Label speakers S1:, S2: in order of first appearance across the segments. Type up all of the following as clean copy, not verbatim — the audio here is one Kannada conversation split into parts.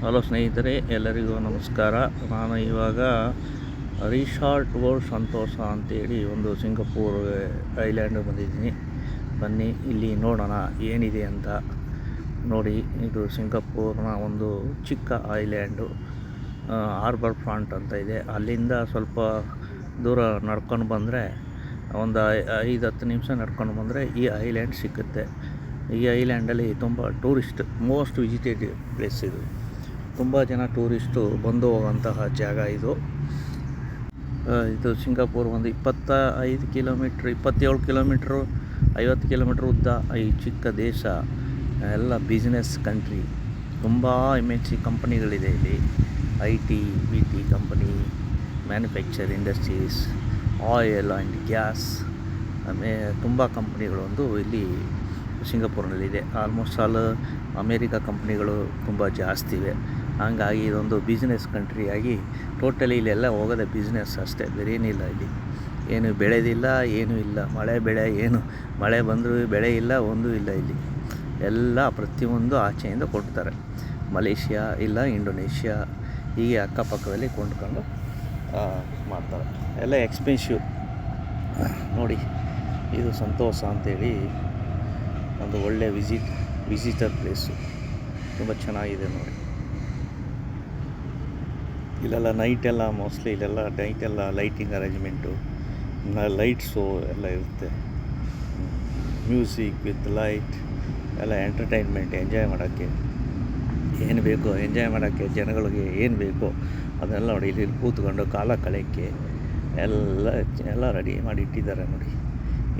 S1: ಹಲೋ ಸ್ನೇಹಿತರೆ, ಎಲ್ಲರಿಗೂ ನಮಸ್ಕಾರ. ನಾನು ಇವಾಗ ರಿಸಾರ್ಟ್ ವರ್ಲ್ಡ್ ಸಂತೋಷ ಅಂತೇಳಿ ಒಂದು ಸಿಂಗಪೂರ್ ಐಲ್ಯಾಂಡ್ ಬಂದಿದ್ದೀನಿ. ಬನ್ನಿ ಇಲ್ಲಿ ನೋಡೋಣ ಏನಿದೆ ಅಂತ. ನೋಡಿ, ಇದು ಸಿಂಗಪೂರ್ನ ಒಂದು ಚಿಕ್ಕ ಐಲ್ಯಾಂಡು, ಹಾರ್ಬರ್ ಫ್ರಂಟ್ ಅಂತ ಇದೆ. ಅಲ್ಲಿಂದ ಸ್ವಲ್ಪ ದೂರ ನಡ್ಕೊಂಡು ಬಂದರೆ, ಒಂದು 5-10 ನಿಮಿಷ ನಡ್ಕೊಂಡು ಬಂದರೆ ಈ ಐಲ್ಯಾಂಡ್ ಸಿಕ್ಕುತ್ತೆ. ಈ ಐಲ್ಯಾಂಡಲ್ಲಿ ತುಂಬ ಮೋಸ್ಟ್ ವಿಸಿಟೆಡ್ ಪ್ಲೇಸ್ ಇದು. ತುಂಬ ಜನ ಟೂರಿಸ್ಟು ಬಂದು ಹೋಗೋಂತಹ ಜಾಗ ಇದು. ಇದು ಸಿಂಗಾಪುರ್ ಒಂದು 25 ಕಿಲೋಮೀಟ್ರ್, 27 ಕಿಲೋಮೀಟ್ರು, 50 ಕಿಲೋಮೀಟ್ರ್ ಉದ್ದ ಈ ಚಿಕ್ಕ ದೇಶ. ಎಲ್ಲ ಬಿಸ್ನೆಸ್ ಕಂಟ್ರಿ. ತುಂಬ MNC ಕಂಪನಿಗಳಿದೆ ಇಲ್ಲಿ. IT, BT company, manufacture industries, oil and gas, ತುಂಬ ಕಂಪ್ನಿಗಳೊಂದು ಇಲ್ಲಿ ಸಿಂಗಪೂರ್ನಲ್ಲಿದೆ. ಆಲ್ಮೋಸ್ಟ್ ಆಲ್ ಅಮೇರಿಕಾ ಕಂಪ್ನಿಗಳು ತುಂಬ ಜಾಸ್ತಿ ಇವೆ. ಹಾಗಾಗಿ ಇದೊಂದು ಬಿಸ್ನೆಸ್ ಕಂಟ್ರಿಯಾಗಿ ಟೋಟಲಿ ಇಲ್ಲೆಲ್ಲ ಹೋಗೋದೇ ಬಿಸ್ನೆಸ್ ಅಷ್ಟೇ, ಬೇರೇನಿಲ್ಲ. ಇಲ್ಲಿ ಏನು ಬೆಳೆದಿಲ್ಲ, ಏನೂ ಇಲ್ಲ. ಮಳೆ ಬಂದರೂ ಬೆಳೆ ಇಲ್ಲ, ಒಂದೂ ಇಲ್ಲ. ಇಲ್ಲಿ ಎಲ್ಲ ಪ್ರತಿಯೊಂದು ಆಚೆಯಿಂದ ಕೊಡ್ತಾರೆ. ಮಲೇಷ್ಯಾ ಇಲ್ಲ ಇಂಡೋನೇಷ್ಯಾ, ಹೀಗೆ ಅಕ್ಕಪಕ್ಕದಲ್ಲಿ ಕೊಂಡ್ಕೊಂಡು ಮಾಡ್ತಾರೆ. ಎಲ್ಲ ಎಕ್ಸ್ಪೆನ್ಸಿವ್. ನೋಡಿ, ಇದು ಸಂತೋಷ ಅಂತೇಳಿ ಒಂದು ಒಳ್ಳೆ ವಿಸಿಟರ್ ಪ್ಲೇಸು. ತುಂಬ ಚೆನ್ನಾಗಿದೆ ನೋಡಿ. ಇಲ್ಲೆಲ್ಲ ನೈಟೆಲ್ಲ ಮೋಸ್ಟ್ಲಿ ನೈಟೆಲ್ಲ ಲೈಟಿಂಗ್ ಅರೇಂಜ್ಮೆಂಟು, ಲೈಟ್ ಶೋ ಎಲ್ಲ ಇರುತ್ತೆ. ಮ್ಯೂಸಿಕ್ ವಿತ್ ಲೈಟ್ ಎಲ್ಲ ಎಂಟರ್ಟೈನ್ಮೆಂಟ್, ಎಂಜಾಯ್ ಮಾಡೋಕ್ಕೆ ಏನು ಬೇಕೋ, ಜನಗಳಿಗೆ ಏನು ಬೇಕೋ ಅದನ್ನೆಲ್ಲ ನೋಡಿ ಇಲ್ಲಿ ಕೂತ್ಕೊಂಡು ಕಾಲ ಕಳೆಯೋಕ್ಕೆ ಎಲ್ಲ ರೆಡಿ ಮಾಡಿ ಇಟ್ಟಿದ್ದಾರೆ ನೋಡಿ.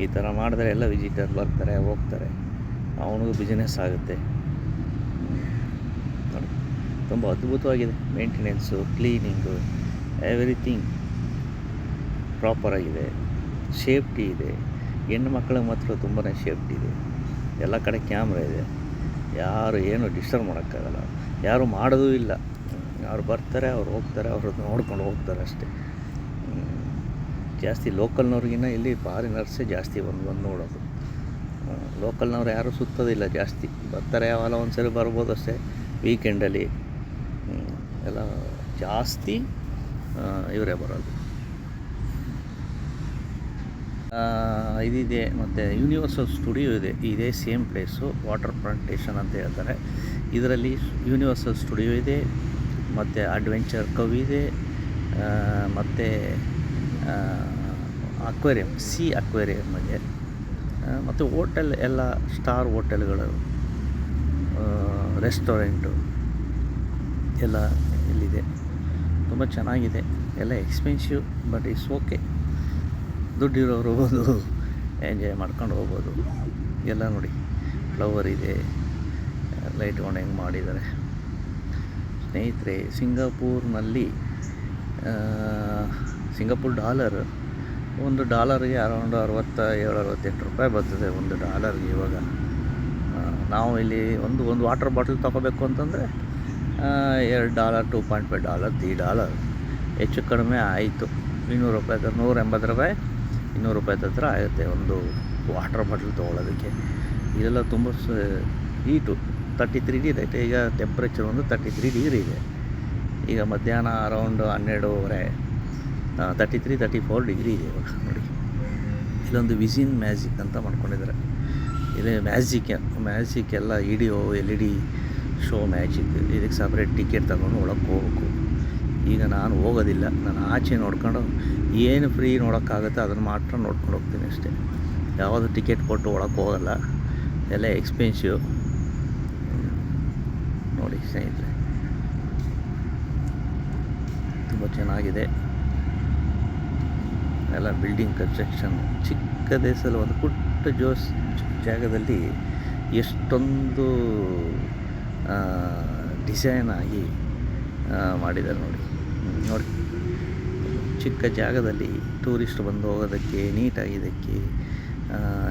S1: ಈ ಥರ ಮಾಡಿದ್ರೆ ಎಲ್ಲ ವಿಸಿಟರ್ ಬರ್ತಾರೆ, ಹೋಗ್ತಾರೆ, ಅವನಿಗೂ ಬಿಸ್ನೆಸ್ ಆಗುತ್ತೆ ನೋಡಿ. ತುಂಬ ಅದ್ಭುತವಾಗಿದೆ. ಮೇಂಟೆನೆನ್ಸು, ಕ್ಲೀನಿಂಗು, ಎವ್ರಿಥಿಂಗ್ ಪ್ರಾಪರಾಗಿದೆ. ಸೇಫ್ಟಿ ಇದೆ. ಹೆಣ್ಣು ಮಕ್ಕಳಿಗೆ ಮಾತ್ರ ತುಂಬಾ ಸೇಫ್ಟಿ ಇದೆ. ಎಲ್ಲ ಕಡೆ ಕ್ಯಾಮ್ರಾ ಇದೆ. ಯಾರು ಏನು ಡಿಸ್ಟರ್ಬ್ ಮಾಡೋಕ್ಕಾಗಲ್ಲ. ಯಾರು ಮಾಡೋದೂ ಇಲ್ಲ. ಅವ್ರು ಬರ್ತಾರೆ, ಅವ್ರು ಹೋಗ್ತಾರೆ, ಅವ್ರದ್ದು ನೋಡ್ಕೊಂಡು ಹೋಗ್ತಾರೆ ಅಷ್ಟೇ. ಜಾಸ್ತಿ ಲೋಕಲ್ನವ್ರಿಗಿನ್ನ ಇಲ್ಲಿ ಫಾರಿನರ್ಸೇ ಜಾಸ್ತಿ ಬಂದು ನೋಡೋದು. ಲೋಕಲ್ನವ್ರು ಯಾರೂ ಸುತ್ತೋದಿಲ್ಲ ಜಾಸ್ತಿ. ಬರ್ತಾರೆ, ಯಾವಾಗ ಒಂದು ಸರಿ ಬರ್ಬೋದು ಅಷ್ಟೇ, ವೀಕೆಂಡಲ್ಲಿ. ಎಲ್ಲ ಜಾಸ್ತಿ ಇವರೇ ಬರೋದು. ಇದಿದೆ. ಮತ್ತು ಯೂನಿವರ್ಸಲ್ ಸ್ಟುಡಿಯೋ ಇದೆ. ಇದೇ ಸೇಮ್ ಪ್ಲೇಸು, ವಾಟರ್ ಪ್ಲಾಂಟೇಷನ್ ಅಂತ ಹೇಳ್ತಾರೆ. ಇದರಲ್ಲಿ ಯೂನಿವರ್ಸಲ್ ಸ್ಟುಡಿಯೋ ಇದೆ, ಮತ್ತು ಅಡ್ವೆಂಚರ್ ಕವ್ ಇದೆ, ಮತ್ತು ಅಕ್ವೇರಿಯಂ, ಅಕ್ವೇರಿಯಮ್ ಇದೆ, ಮತ್ತು ಹೋಟೆಲ್ ಎಲ್ಲ ಸ್ಟಾರ್ ಹೋಟೆಲ್ಗಳು, ರೆಸ್ಟೋರೆಂಟು ಎಲ್ಲ ಇಲ್ಲಿದೆ. ತುಂಬ ಚೆನ್ನಾಗಿದೆ. ಎಲ್ಲ ಎಕ್ಸ್ಪೆನ್ಸಿವ್, ಬಟ್ ಇಟ್ಸ್ ಓಕೆ. ದುಡ್ಡಿರೋರು ಹೋಗೋದು, ಎಂಜಾಯ್ ಮಾಡ್ಕೊಂಡು ಹೋಗ್ಬೋದು. ಎಲ್ಲ ನೋಡಿ, ಫ್ಲವರ್ ಇದೆ, ಲೈಟ್ ಕೊಂಡು ಹೆಂಗೆ ಮಾಡಿದ್ದಾರೆ ಸ್ನೇಹಿತರೆ. ಸಿಂಗಾಪುರ್ನಲ್ಲಿ ಸಿಂಗಾಪುರ್ ಒಂದು ಡಾಲರ್ಗೆ ಅರೌಂಡ್ 67-68 ರೂಪಾಯಿ ಬರ್ತದೆ ಒಂದು ಡಾಲರ್ಗೆ. ಇವಾಗ ನಾವು ಇಲ್ಲಿ ಒಂದು ವಾಟರ್ ಬಾಟಲ್ ತೊಗೋಬೇಕು ಅಂತಂದರೆ $2, $2.5, $3 ಹೆಚ್ಚು ಕಡಿಮೆ ಆಯಿತು. 200 ರೂಪಾಯಿ, 180 ರೂಪಾಯಿ, 200 ರೂಪಾಯಿ ಹತ್ರ ಆಗುತ್ತೆ ಒಂದು ವಾಟರ್ ಬಾಟಲ್ ತೊಗೊಳೋದಕ್ಕೆ. ಇದೆಲ್ಲ ತುಂಬ ಹೀಟು. 33 ಡಿಗ್ರಿ ಇದೆ ಈಗ. ಟೆಂಪ್ರೇಚರ್ ಒಂದು 33 ಡಿಗ್ರಿ ಇದೆ ಈಗ. ಮಧ್ಯಾಹ್ನ ಅರೌಂಡ್ 12:30, 33-34 ಡಿಗ್ರಿ ಇದೆ ಇವಾಗ ನೋಡಿ. ಇಲ್ಲೊಂದು ವಿಸಿನ್ ಮ್ಯಾಜಿಕ್ ಅಂತ ಮಾಡ್ಕೊಂಡಿದ್ದಾರೆ. ಇದು ಮ್ಯಾಜಿಕ್ ಎಲ್ಲ ವಿಡಿಯೋ LED ಶೋ ಮ್ಯಾಜಿಕ್. ಇದಕ್ಕೆ ಸಪ್ರೇಟ್ ಟಿಕೆಟ್ ತಗೊಂಡು ಒಳಗೆ ಹೋಗ್ಬೇಕು. ಈಗ ನಾನು ಹೋಗೋದಿಲ್ಲ. ನಾನು ಆಚೆ ನೋಡ್ಕೊಂಡು ಏನು ಫ್ರೀ ನೋಡೋಕ್ಕಾಗುತ್ತೆ ಅದನ್ನು ಮಾತ್ರ ನೋಡ್ಕೊಂಡು ಹೋಗ್ತೀನಿ ಅಷ್ಟೇ. ಯಾವುದು ಟಿಕೆಟ್ ಕೊಟ್ಟು ಒಳಗೆ ಹೋಗಲ್ಲ. ಎಲ್ಲ ಎಕ್ಸ್ಪೆನ್ಸಿವ್ ನೋಡಿ ಸ್ನೇಹಿತರೆ. ತುಂಬ ಚೆನ್ನಾಗಿದೆ. ಎಲ್ಲ ಬಿಲ್ಡಿಂಗ್ ಕನ್ಸ್ಟ್ರಕ್ಷನ್. ಚಿಕ್ಕ ದೇಶದಲ್ಲಿ ಒಂದು ಪುಟ್ಟ ಜಾಗದಲ್ಲಿ ಎಷ್ಟೊಂದು ಡಿಸೈನ್ ಆಗಿ ಮಾಡಿದ್ದಾರೆ ನೋಡಿ. ಚಿಕ್ಕ ಜಾಗದಲ್ಲಿ ಟೂರಿಸ್ಟ್ ಬಂದು ಹೋಗೋದಕ್ಕೆ, ನೀಟಾಗಿದ್ದಕ್ಕೆ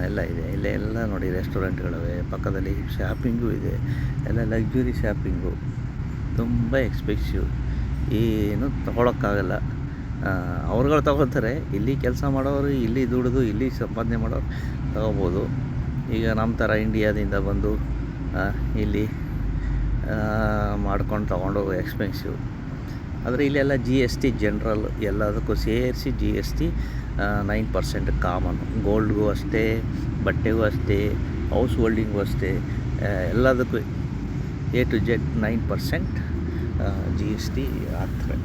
S1: ಎಲ್ಲ ಇದೆ. ಎಲ್ಲ ನೋಡಿ, ರೆಸ್ಟೋರೆಂಟ್ಗಳಿವೆ, ಪಕ್ಕದಲ್ಲಿ ಶಾಪಿಂಗು ಇದೆ. ಎಲ್ಲ ಲಕ್ಸುರಿ ಶಾಪಿಂಗು. ತುಂಬ ಎಕ್ಸ್ಪೆನ್ಸಿವ್. ಏನು ತೊಗೊಳಕ್ಕಾಗಲ್ಲ. ಅವ್ರುಗಳು ತೊಗೊಳ್ತಾರೆ. ಇಲ್ಲಿ ಕೆಲಸ ಮಾಡೋರು, ಇಲ್ಲಿ ದುಡಿದು ಇಲ್ಲಿ ಸಂಪಾದನೆ ಮಾಡೋರು ತೊಗೋಬೋದು. ಈಗ ನಮ್ಮ ಥರ ಇಂಡಿಯಾದಿಂದ ಬಂದು ಇಲ್ಲಿ ಮಾಡ್ಕೊಂಡು ತೊಗೊಂಡೋಗೋ ಎಕ್ಸ್ಪೆನ್ಸಿವ್. ಆದರೆ ಇಲ್ಲೆಲ್ಲ ಜಿ ಎಸ್ ಟಿ ಜನರಲ್ ಎಲ್ಲದಕ್ಕೂ ಸೇರಿಸಿ ಜಿ ಎಸ್ ಟಿ 9% ಕಾಮನ್. ಗೋಲ್ಡ್ಗೂ ಅಷ್ಟೇ, ಬಟ್ಟೆಗೂ ಅಷ್ಟೇ, ಹೌಸ್ ಹೋಲ್ಡಿಂಗೂ ಅಷ್ಟೇ, ಎಲ್ಲದಕ್ಕೂ A to Z 9% G S T ಹಾಕ್ತಾರೆ.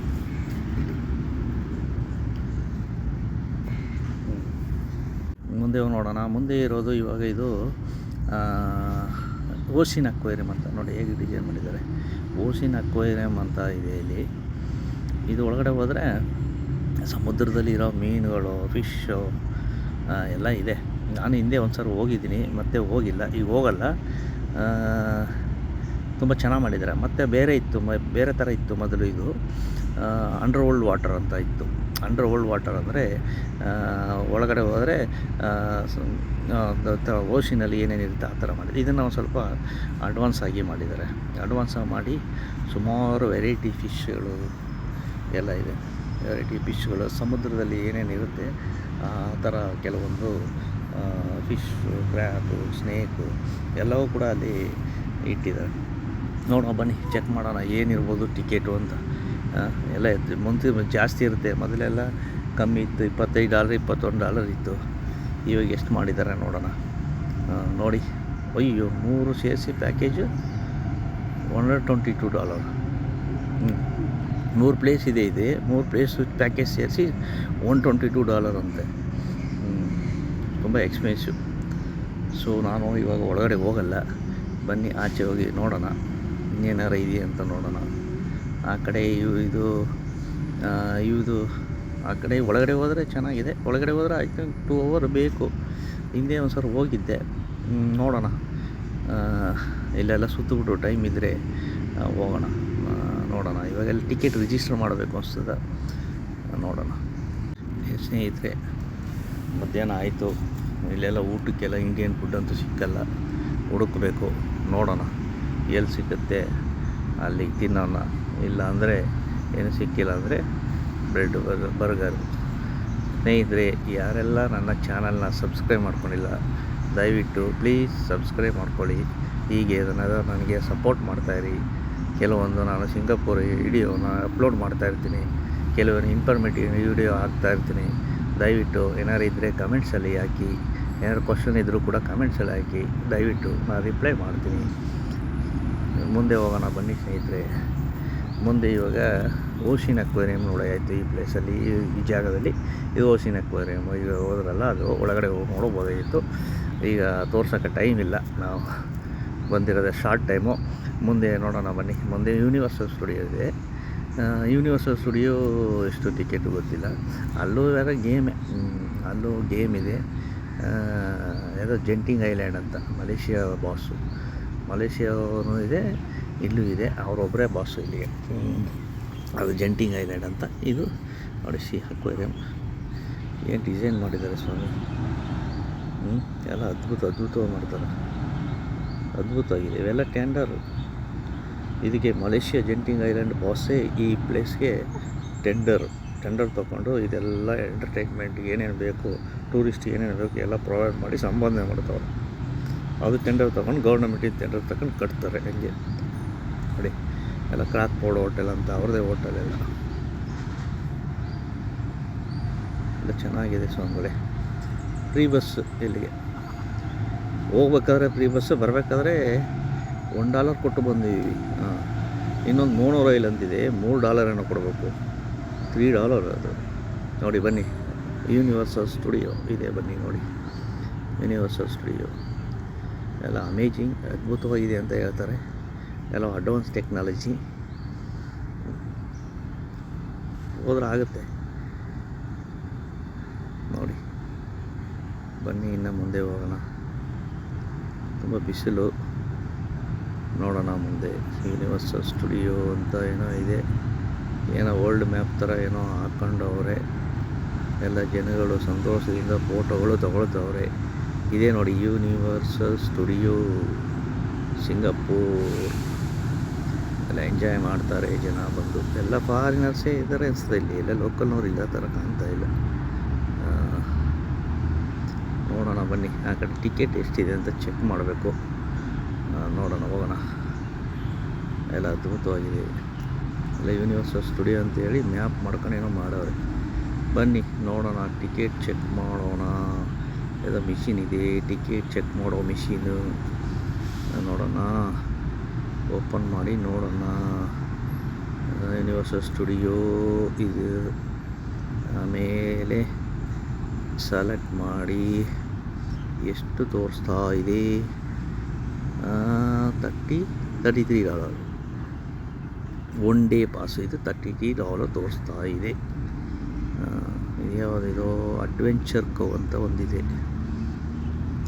S1: ಮುಂದೆ ನೋಡೋಣ. ಮುಂದೆ ಇರೋದು ಇವಾಗ ಇದು ಓಷನ್ ಅಕ್ವೇರಿಯಂ ಅಂತ ನೋಡಿ ಹೇಗೆ ಡಿಸೈನ್ ಮಾಡಿದ್ದಾರೆ. ಓಷನ್ ಅಕ್ವೇರಿಯಂ ಅಂತ ಇದೆ ಇಲ್ಲಿ. ಇದು ಒಳಗಡೆ ಹೋದರೆ ಸಮುದ್ರದಲ್ಲಿ ಇರೋ ಮೀನುಗಳು, ಫಿಶ್ಶು ಎಲ್ಲ ಇದೆ. ನಾನು ಹಿಂದೆ ಒಂದು ಸಲ ಹೋಗಿದ್ದೀನಿ, ಮತ್ತೆ ಹೋಗಿಲ್ಲ, ಈಗ ಹೋಗಲ್ಲ. ತುಂಬ ಚೆನ್ನಾಗಿ ಮಾಡಿದ್ದಾರೆ. ಮತ್ತು ಬೇರೆ ಥರ ಇತ್ತು ಮೊದಲು. ಇದು ಅಂಡರ್ ವರ್ಲ್ಡ್ ವಾಟರ್ ಅಂತ ಇತ್ತು. ಅಂಡರ್ ವರ್ಲ್ಡ್ ವಾಟರ್ ಅಂದರೆ ಒಳಗಡೆ ಹೋದರೆ ಓಷನಲ್ಲಿ ಏನೇನಿರುತ್ತೆ ಆ ಥರ ಮಾಡಿದೆ. ಇದನ್ನು ಒಂದು ಸ್ವಲ್ಪ ಅಡ್ವಾನ್ಸ್ ಆಗಿ ಮಾಡಿದ್ದಾರೆ. ಅಡ್ವಾನ್ಸ್ ಮಾಡಿ ಸುಮಾರು ವೆರೈಟಿ ಫಿಶ್ಗಳು ಎಲ್ಲ ಇದೆ. ವೆರೈಟಿ ಫಿಶ್ಗಳು ಸಮುದ್ರದಲ್ಲಿ ಏನೇನಿರುತ್ತೆ ಆ ಥರ ಕೆಲವೊಂದು ಫಿಶ್ಶು, ಕ್ರ್ಯಾಬು, ಸ್ನೇಕು ಎಲ್ಲವೂ ಕೂಡ ಅಲ್ಲಿ ಇಟ್ಟಿದ್ದಾರೆ. ನೋಡೋಣ ಬನ್ನಿ, ಚೆಕ್ ಮಾಡೋಣ ಏನಿರ್ಬೋದು ಟಿಕೆಟು ಅಂತ. ಎಲ್ಲ ಇತ್ತು. ಮುಂದೆ ಜಾಸ್ತಿ ಇರುತ್ತೆ, ಮೊದಲೆಲ್ಲ ಕಮ್ಮಿ ಇತ್ತು. $25, $21 ಇತ್ತು. ಇವಾಗ ಎಷ್ಟು ಮಾಡಿದ್ದಾರೆ ನೋಡೋಣ. ನೋಡಿ, ಅಯ್ಯೋ 3 ಸೇರಿಸಿ ಪ್ಯಾಕೇಜು $122. 3 ಪ್ಲೇಸ್ ಇದೆ. 3 ಪ್ಲೇಸ್ ಪ್ಯಾಕೇಜ್ ಸೇರಿಸಿ $122 ಅಂತೆ. ತುಂಬ ಎಕ್ಸ್ಪೆನ್ಸಿವ್. ಸೊ ನಾನು ಇವಾಗ ಒಳಗಡೆ ಹೋಗಲ್ಲ. ಬನ್ನಿ ಆಚೆ ಹೋಗಿ ನೋಡೋಣ ಇನ್ನೇನಾರು ಇದೆಯಾ ಅಂತ ನೋಡೋಣ. ಆ ಕಡೆ ಇದು ಆ ಕಡೆ ಒಳಗಡೆ ಹೋದರೆ ಚೆನ್ನಾಗಿದೆ. ಒಳಗಡೆ ಹೋದರೆ ಐ ಥಿಂಕ್ 2 hour ಬೇಕು. ಹಿಂದೆ ಒಂದು ಸಲ ಹೋಗಿದ್ದೆ. ನೋಡೋಣ, ಇಲ್ಲೆಲ್ಲ ಸುತ್ತಬಿಟ್ಟು ಟೈಮ್ ಇದ್ದರೆ ಹೋಗೋಣ. ನೋಡೋಣ. ಇವಾಗೆಲ್ಲ ಟಿಕೆಟ್ ರಿಜಿಸ್ಟರ್ ಮಾಡಬೇಕು ಅನಿಸ್ತದೆ. ನೋಡೋಣ. ಸ್ನೇಹಿತರೆ, ಮಧ್ಯಾಹ್ನ ಆಯಿತು. ಇಲ್ಲೆಲ್ಲ ಊಟಕ್ಕೆಲ್ಲ ಇಂಡಿಯನ್ ಫುಡ್ ಅಂತೂ ಸಿಕ್ಕಲ್ಲ, ಹುಡುಕಬೇಕು. ನೋಡೋಣ ಎಲ್ಲಿ ಸಿಗುತ್ತೆ ಅಲ್ಲಿ ತಿನ್ನೋಣ. ಇಲ್ಲ ಅಂದರೆ ಏನು ಸಿಕ್ಕಿಲ್ಲ ಅಂದರೆ ಬ್ರೆಡ್ ಬರ್ಗರ್. ಸ್ನೇಹಿತರೆ, ಯಾರೆಲ್ಲ ನನ್ನ ಚಾನಲ್ನ ಸಬ್ಸ್ಕ್ರೈಬ್ ಮಾಡ್ಕೊಂಡಿಲ್ಲ ದಯವಿಟ್ಟು ಪ್ಲೀಸ್ ಸಬ್ಸ್ಕ್ರೈಬ್ ಮಾಡ್ಕೊಳ್ಳಿ. ಹೀಗೆ ನನಗೆ ಸಪೋರ್ಟ್ ಮಾಡ್ತಾಯಿರಿ. ಕೆಲವೊಂದು ನಾನು ಸಿಂಗಾಪುರ್ ವಿಡಿಯೋನ ಅಪ್ಲೋಡ್ ಮಾಡ್ತಾಯಿರ್ತೀನಿ, ಕೆಲವೊಂದು ಇನ್ಫಾರ್ಮೇಟಿವ್ ವಿಡಿಯೋ ಹಾಕ್ತಾಯಿರ್ತೀನಿ. ದಯವಿಟ್ಟು ಏನಾರು ಇದ್ದರೆ ಕಮೆಂಟ್ಸಲ್ಲಿ ಹಾಕಿ. ಏನಾದ್ರು ಕ್ವಶನ್ ಇದ್ದರೂ ಕೂಡ ಕಮೆಂಟ್ಸಲ್ಲಿ ಹಾಕಿ. ದಯವಿಟ್ಟು ನಾನು ರಿಪ್ಲೈ ಮಾಡ್ತೀನಿ. ಮುಂದೆ ಹೋಗೋಣ ಬನ್ನಿ ಸ್ನೇಹಿತರೆ. ಮುಂದೆ ಇವಾಗ ಓಷನ್ ಅಕ್ವೇರಿಯಂ ನೋಡಿ ಆಯಿತು. ಈ ಪ್ಲೇಸಲ್ಲಿ, ಈ ಜಾಗದಲ್ಲಿ ಇದು ಓಷನ್ ಅಕ್ವೇರಿಯಂ. ಈಗ ಹೋದ್ರಲ್ಲ, ಅದು ಒಳಗಡೆ ಹೋಗಿ ನೋಡ್ಬೋದಾಗಿತ್ತು. ಈಗ ತೋರ್ಸೋಕ್ಕೆ ಟೈಮ್ ಇಲ್ಲ, ನಾವು ಬಂದಿರೋದೇ ಶಾರ್ಟ್ ಟೈಮು. ಮುಂದೆ ನೋಡೋಣ ಬನ್ನಿ. ಮುಂದೆ ಯೂನಿವರ್ಸಲ್ ಸ್ಟುಡಿಯೋ ಇದೆ. ಯೂನಿವರ್ಸಲ್ ಸ್ಟುಡಿಯೋ ಎಷ್ಟು ಟಿಕೆಟು ಗೊತ್ತಿಲ್ಲ. ಅಲ್ಲೂ ಬೇರೆ ಅಲ್ಲೂ ಗೇಮ್ ಇದೆ. ಯಾವುದೋ ಜೆಂಟಿಂಗ್ ಐಲ್ಯಾಂಡ್ ಅಂತ, ಮಲೇಷಿಯಾ ಬಾಸು. ಮಲೇಷಿಯಾನೂ ಇದೆ, ಇಲ್ಲೂ ಇದೆ. ಅವರೊಬ್ಬರೇ ಬಾಸು ಇಲ್ಲಿಗೆ. ಅದು ಜೆಂಟಿಂಗ್ ಐಲ್ಯಾಂಡ್ ಅಂತ. ಇದು ನೋಡಿ ಅಕ್ವೇರಿಯಂ. ಏನು ಡಿಸೈನ್ ಮಾಡಿದ್ದಾರೆ ಸ್ವಾಮಿ. ಎಲ್ಲ ಅದ್ಭುತವಾಗಿ ಮಾಡ್ತಾರೆ. ಅದ್ಭುತವಾಗಿದೆ. ಇವೆಲ್ಲ ಟೆಂಡರು. ಇದಕ್ಕೆ ಮಲೇಷಿಯಾ ಜೆಂಟಿಂಗ್ ಐಲ್ಯಾಂಡ್ ಬಾಸೇ ಈ ಪ್ಲೇಸ್ಗೆ ಟೆಂಡರ್ ತೊಗೊಂಡು ಇದೆಲ್ಲ ಎಂಟರ್ಟೈನ್ಮೆಂಟ್ ಏನೇನು ಬೇಕು, ಟೂರಿಸ್ಟ್ ಏನೇನು ಬೇಕು ಎಲ್ಲ ಪ್ರೊವೈಡ್ ಮಾಡಿ ಸಂಪಾದನೆ ಮಾಡ್ತಾವ್ರೆ. ಅದು ಟೆಂಡರ್ ತೊಗೊಂಡು ಗೌರ್ಮೆಂಟಿಂದ ಟೆಂಡರ್ ತಗೊಂಡು ಕಟ್ತಾರೆ. ಹಂಗೆ ನೋಡಿ, ಎಲ್ಲ ಕ್ರಾಕ್ ಬೋರ್ಡ್ ಹೋಟೆಲ್ ಅಂತ ಅವ್ರದ್ದೇ ಹೋಟೆಲ್ ಎಲ್ಲ ಚೆನ್ನಾಗಿದೆ ಸ್ವಾಮಿಗಳೇ. ಫ್ರೀ ಬಸ್ ಇಲ್ಲಿಗೆ ಹೋಗ್ಬೇಕಾದ್ರೆ ಫ್ರೀ ಬಸ್, ಬರಬೇಕಾದ್ರೆ $1 ಕೊಟ್ಟು ಬಂದಿದ್ದೀವಿ. ಇನ್ನೊಂದು ಮೋನೋ ರೈಲ್ ಅಂತಿದೆ, $3 ಏನೋ ಕೊಡಬೇಕು. $3 ಅದು. ನೋಡಿ ಬನ್ನಿ, ಯೂನಿವರ್ಸಲ್ ಸ್ಟುಡಿಯೋ ಇದೆ. ಬನ್ನಿ ನೋಡಿ, ಯೂನಿವರ್ಸಲ್ ಸ್ಟುಡಿಯೋ ಎಲ್ಲ ಅಮೇಜಿಂಗ್, ಅದ್ಭುತವಾಗಿದೆ ಅಂತ ಹೇಳ್ತಾರೆ. ಎಲ್ಲ ಅಡ್ವಾನ್ಸ್ ಟೆಕ್ನಾಲಜಿ. ಹೋದ್ರೆ ಆಗುತ್ತೆ ನೋಡಿ. ಬನ್ನಿ, ಇನ್ನು ಮುಂದೆ ಹೋಗೋಣ. ತುಂಬ ಬಿಸಿಲು. ನೋಡೋಣ ಮುಂದೆ. ಯೂನಿವರ್ಸಲ್ ಸ್ಟುಡಿಯೋ ಅಂತ ಏನೋ ಇದೆ. ಏನೋ ಓಲ್ಡ್ ಮ್ಯಾಪ್ ಥರ ಏನೋ ಹಾಕ್ಕೊಂಡವ್ರೆ. ಎಲ್ಲ ಜನಗಳು ಸಂತೋಷದಿಂದ ಫೋಟೋಗಳು ತಗೊಳ್ತವ್ರೆ. ಇದೇ ನೋಡಿ ಯೂನಿವರ್ಸಲ್ ಸ್ಟುಡಿಯೋ ಸಿಂಗಾಪುರ್. ಎಲ್ಲ ಎಂಜಾಯ್ ಮಾಡ್ತಾರೆ ಜನ ಬಂದು. ಎಲ್ಲ ಫಾರಿನರ್ಸೇ ಇದ್ದಾರೆ ಅನಿಸ್ತದೆ ಇಲ್ಲಿ. ಎಲ್ಲ ಲೋಕಲ್ನವ್ರು ಇಲ್ಲ ಥರ ಕಾಣ್ತಾ ಇಲ್ಲ. ನೋಡೋಣ ಬನ್ನಿ. ಆ ಕಡೆ ಟಿಕೆಟ್ ಎಷ್ಟಿದೆ ಅಂತ ಚೆಕ್ ಮಾಡಬೇಕು. ನೋಡೋಣ, ಹೋಗೋಣ. ಎಲ್ಲ ಅದ್ಭುತವಾಗಿದೆ. ಎಲ್ಲ ಯೂನಿವರ್ಸಲ್ ಸ್ಟುಡಿಯೋ ಅಂತೇಳಿ ಮ್ಯಾಪ್ ಮಾಡ್ಕೊಂಡೇನೋ ಮಾಡವ್ರೆ. ಬನ್ನಿ ನೋಡೋಣ, ಟಿಕೆಟ್ ಚೆಕ್ ಮಾಡೋಣ. ಯಾವುದೋ ಮಿಷಿನ್ ಇದೆ, ಟಿಕೆಟ್ ಚೆಕ್ ಮಾಡೋ ಮಿಷಿನು. ನೋಡೋಣ, ಓಪನ್ ಮಾಡಿ ನೋಡೋಣ. ಯೂನಿವರ್ಸಲ್ ಸ್ಟುಡಿಯೋ ಇದು. ಆಮೇಲೆ ಸೆಲೆಕ್ಟ್ ಮಾಡಿ ಎಷ್ಟು ತೋರಿಸ್ತಾ ಇದೆ. $33. ಒನ್ ಡೇ ಪಾಸು ಇದು. $33 ತೋರಿಸ್ತಾ ಇದೆ. ಇದು ಯಾವುದಿದು, ಅಡ್ವೆಂಚರ್ ಕವ್ ಅಂತ ಒಂದಿದೆ.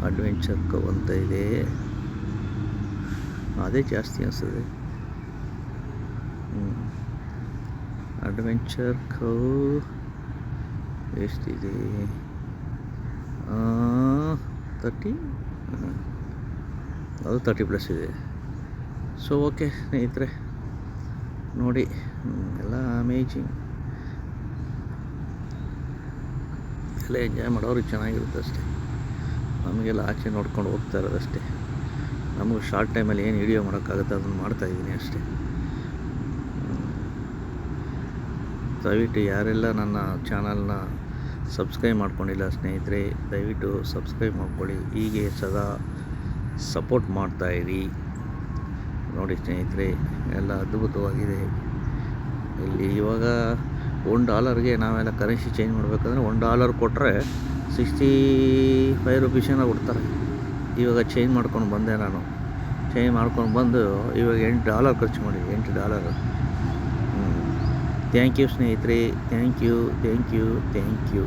S1: ಅಡ್ವೆಂಚರ್ ಕವ್ ಅಂತ ಇದೆ, ಅದೇ ಜಾಸ್ತಿ ಅನಿಸ್ತದೆ. ಅಡ್ವೆಂಚರ್ ಕವ್ ಎಷ್ಟಿದೆ? 30, ಅದು 30+ ಇದೆ. ಸೊ ಓಕೆ ಸ್ನೇಹಿತರೆ, ನೋಡಿ ಎಲ್ಲ ಅಮೇಜಿಂಗ್. ಎಲ್ಲ ಎಂಜಾಯ್ ಮಾಡೋರಿಗೆ ಚೆನ್ನಾಗಿರುತ್ತೆ ಅಷ್ಟೇ. ನಮಗೆಲ್ಲ ಆಚೆ ನೋಡ್ಕೊಂಡು ಹೋಗ್ತಾ ಇರೋದಷ್ಟೇ. ನಮಗೂ ಶಾರ್ಟ್ ಟೈಮಲ್ಲಿ ಏನು ವಿಡಿಯೋ ಮಾಡೋಕ್ಕಾಗುತ್ತೆ ಅದನ್ನು ಮಾಡ್ತಾಯಿದ್ದೀನಿ ಅಷ್ಟೇ. ದಯವಿಟ್ಟು ಯಾರೆಲ್ಲ ನನ್ನ ಚಾನಲ್ನ ಸಬ್ಸ್ಕ್ರೈಬ್ ಮಾಡ್ಕೊಂಡಿಲ್ಲ ಸ್ನೇಹಿತರೆ, ದಯವಿಟ್ಟು ಸಬ್ಸ್ಕ್ರೈಬ್ ಮಾಡ್ಕೊಳ್ಳಿ. ಹೀಗೆ ಸದಾ ಸಪೋರ್ಟ್ ಮಾಡ್ತಾಯಿರಿ. ನೋಡಿ ಸ್ನೇಹಿತರೆ, ಎಲ್ಲ ಅದ್ಭುತವಾಗಿದೆ. ಇಲ್ಲಿ ಇವಾಗ $1ಗೆ ನಾವೆಲ್ಲ ಕರೆನ್ಸಿ ಚೇಂಜ್ ಮಾಡಬೇಕಂದ್ರೆ $1 ಕೊಟ್ಟರೆ 65 ರೂಪೀಸೇನೋ ಕೊಡ್ತಾರೆ. ಇವಾಗ ಚೇಂಜ್ ಮಾಡ್ಕೊಂಡು ಬಂದೆ ನಾನು. ಚೇಂಜ್ ಮಾಡ್ಕೊಂಡು ಬಂದು ಇವಾಗ $8 ಖರ್ಚು ಮಾಡಿ, $8. ಥ್ಯಾಂಕ್ ಯು ಸ್ನೇಹಿತರೆ, ಥ್ಯಾಂಕ್ ಯು.